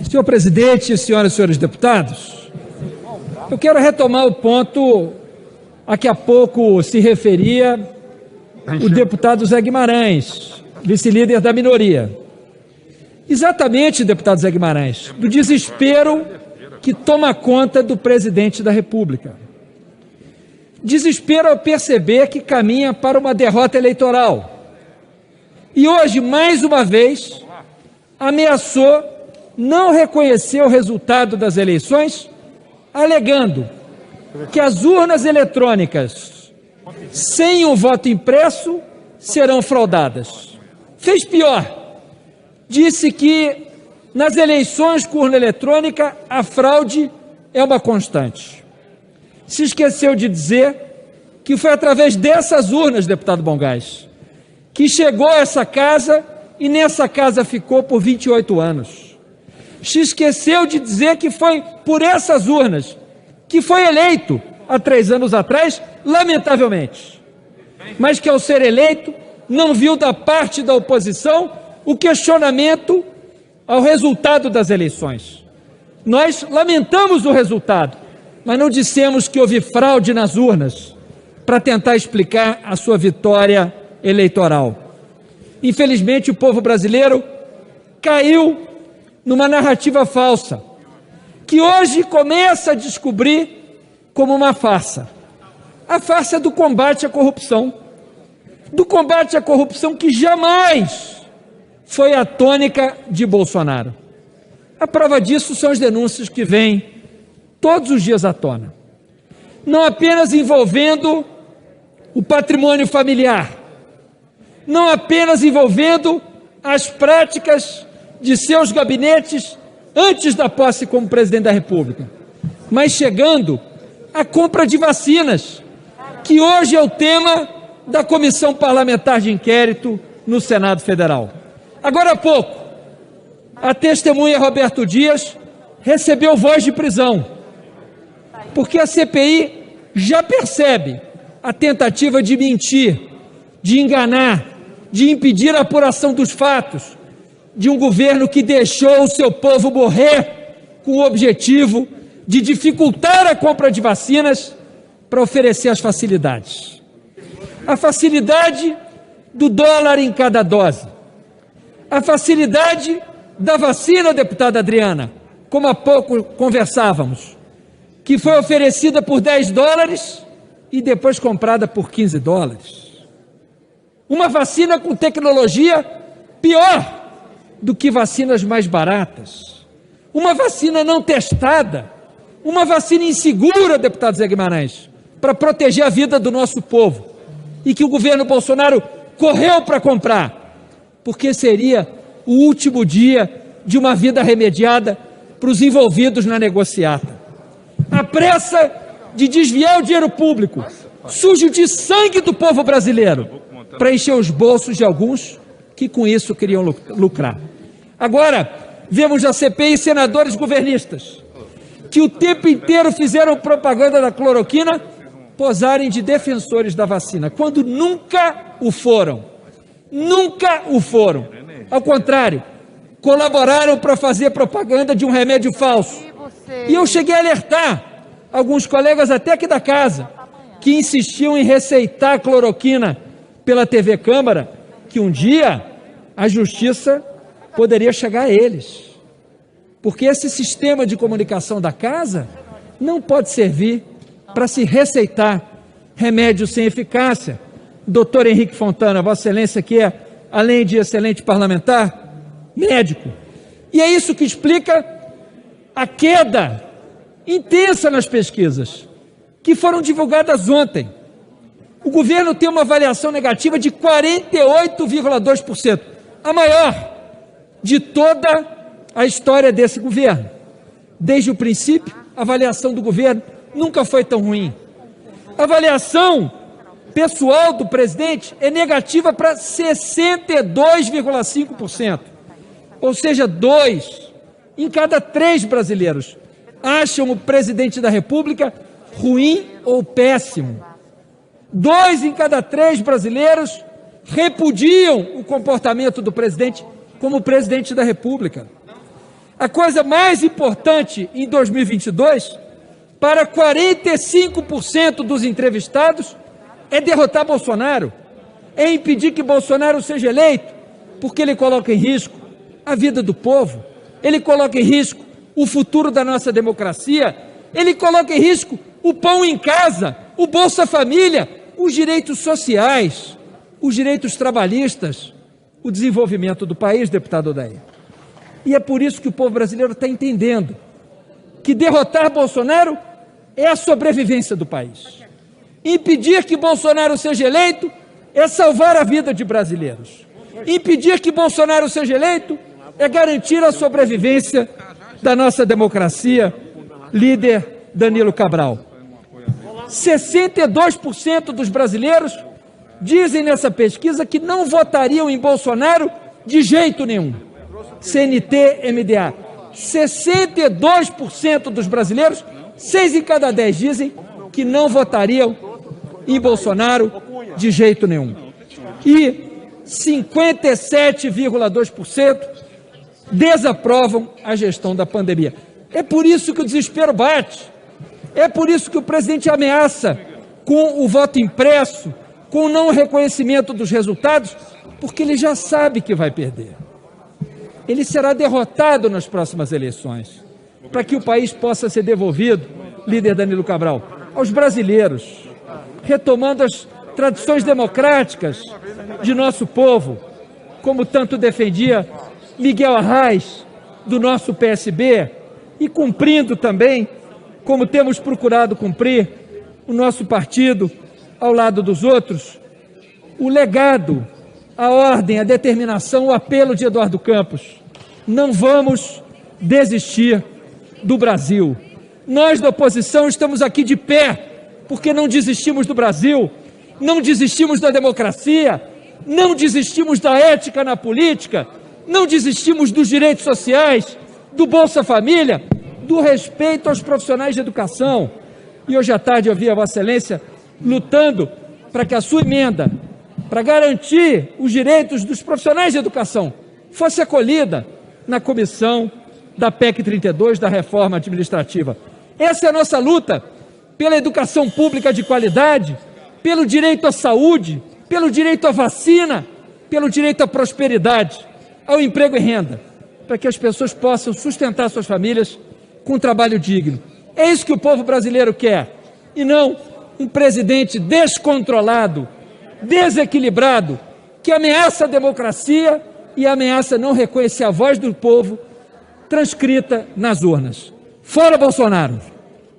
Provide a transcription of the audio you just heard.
Senhor presidente, senhoras e senhores deputados, eu quero retomar o ponto a que há pouco se referia o deputado Zé Guimarães, vice-líder da minoria. Exatamente, deputado Zé Guimarães, do desespero que toma conta do presidente da República. Desespero ao perceber que caminha para uma derrota eleitoral. E hoje, mais uma vez, ameaçou não reconhecer o resultado das eleições, alegando que as urnas eletrônicas, sem o voto impresso, serão fraudadas. Fez pior, disse que nas eleições com urna eletrônica a fraude é uma constante. Se esqueceu de dizer que foi através dessas urnas, deputado Bongás, que chegou a essa casa e nessa casa ficou por 28 anos. Se esqueceu de dizer que foi por essas urnas que foi eleito há 3 anos atrás, lamentavelmente. Mas que ao ser eleito não viu da parte da oposição o questionamento ao resultado das eleições. Nós lamentamos o resultado, mas não dissemos que houve fraude nas urnas para tentar explicar a sua vitória eleitoral. Infelizmente, o povo brasileiro caiu numa narrativa falsa, que hoje começa a descobrir como uma farsa. A farsa do combate à corrupção. Do combate à corrupção que jamais foi a tônica de Bolsonaro. A prova disso são as denúncias que vêm todos os dias à tona. Não apenas envolvendo o patrimônio familiar, não apenas envolvendo as práticas de seus gabinetes antes da posse como presidente da República, mas chegando à compra de vacinas, que hoje é o tema da Comissão Parlamentar de Inquérito no Senado Federal. Agora há pouco, a testemunha Roberto Dias recebeu voz de prisão, porque a CPI já percebe a tentativa de mentir, de enganar, de impedir a apuração dos fatos, de um governo que deixou o seu povo morrer com o objetivo de dificultar a compra de vacinas para oferecer as facilidades. A facilidade do dólar em cada dose. A facilidade da vacina, deputada Adriana, como há pouco conversávamos, que foi oferecida por $10 e depois comprada por $15. Uma vacina com tecnologia pior do que vacinas mais baratas, uma vacina não testada, uma vacina insegura, deputado Zé Guimarães, para proteger a vida do nosso povo, e que o governo Bolsonaro correu para comprar, porque seria o último dia de uma vida remediada para os envolvidos na negociata. A pressa de desviar o dinheiro público, sujo de sangue do povo brasileiro, para encher os bolsos de alguns que com isso queriam lucrar. Agora, vemos na CPI senadores governistas que o tempo inteiro fizeram propaganda da cloroquina posarem de defensores da vacina, quando nunca o foram. Nunca o foram. Ao contrário, colaboraram para fazer propaganda de um remédio falso. E eu cheguei a alertar alguns colegas até aqui da casa que insistiam em receitar a cloroquina pela TV Câmara, que um dia a justiça poderia chegar a eles. Porque esse sistema de comunicação da casa não pode servir para se receitar remédio sem eficácia. Doutor Henrique Fontana, Vossa Excelência, que é, além de excelente parlamentar, médico. E é isso que explica a queda intensa nas pesquisas, que foram divulgadas ontem. O governo tem uma avaliação negativa de 48,2%, a maior de toda a história desse governo. Desde o princípio, a avaliação do governo nunca foi tão ruim. A avaliação pessoal do presidente é negativa para 62,5%. Ou seja, 2 em cada 3 brasileiros acham o presidente da República ruim ou péssimo. 2 em cada 3 brasileiros repudiam o comportamento do presidente como presidente da República. A coisa mais importante em 2022, para 45% dos entrevistados, é derrotar Bolsonaro, é impedir que Bolsonaro seja eleito, porque ele coloca em risco a vida do povo, ele coloca em risco o futuro da nossa democracia, ele coloca em risco o pão em casa, o Bolsa Família, os direitos sociais, os direitos trabalhistas, o desenvolvimento do país, deputado Odair. E é por isso que o povo brasileiro está entendendo que derrotar Bolsonaro é a sobrevivência do país. Impedir que Bolsonaro seja eleito é salvar a vida de brasileiros. Impedir que Bolsonaro seja eleito é garantir a sobrevivência da nossa democracia, líder Danilo Cabral. 62% dos brasileiros dizem nessa pesquisa que não votariam em Bolsonaro de jeito nenhum. CNT-MDA. 62% dos brasileiros, 6 em cada 10 dizem que não votariam em Bolsonaro de jeito nenhum. E 57,2% desaprovam a gestão da pandemia. É por isso que o desespero bate. É por isso que o presidente ameaça com o voto impresso, com o não reconhecimento dos resultados, porque ele já sabe que vai perder. Ele será derrotado nas próximas eleições, para que o país possa ser devolvido, líder Danilo Cabral, aos brasileiros, retomando as tradições democráticas de nosso povo, como tanto defendia Miguel Arraes, do nosso PSB, e cumprindo também, como temos procurado cumprir, o nosso partido, ao lado dos outros, o legado, a ordem, a determinação, o apelo de Eduardo Campos. Não vamos desistir do Brasil. Nós da oposição estamos aqui de pé, porque não desistimos do Brasil, não desistimos da democracia, não desistimos da ética na política, não desistimos dos direitos sociais, do Bolsa Família, do respeito aos profissionais de educação. E hoje à tarde eu vi a Vossa Excelência lutando para que a sua emenda, para garantir os direitos dos profissionais de educação, fosse acolhida na comissão da PEC 32, da reforma administrativa. Essa é a nossa luta pela educação pública de qualidade, pelo direito à saúde, pelo direito à vacina, pelo direito à prosperidade, ao emprego e renda, para que as pessoas possam sustentar suas famílias com um trabalho digno. É isso que o povo brasileiro quer, e não um presidente descontrolado, desequilibrado, que ameaça a democracia e ameaça não reconhecer a voz do povo transcrita nas urnas. Fora Bolsonaro!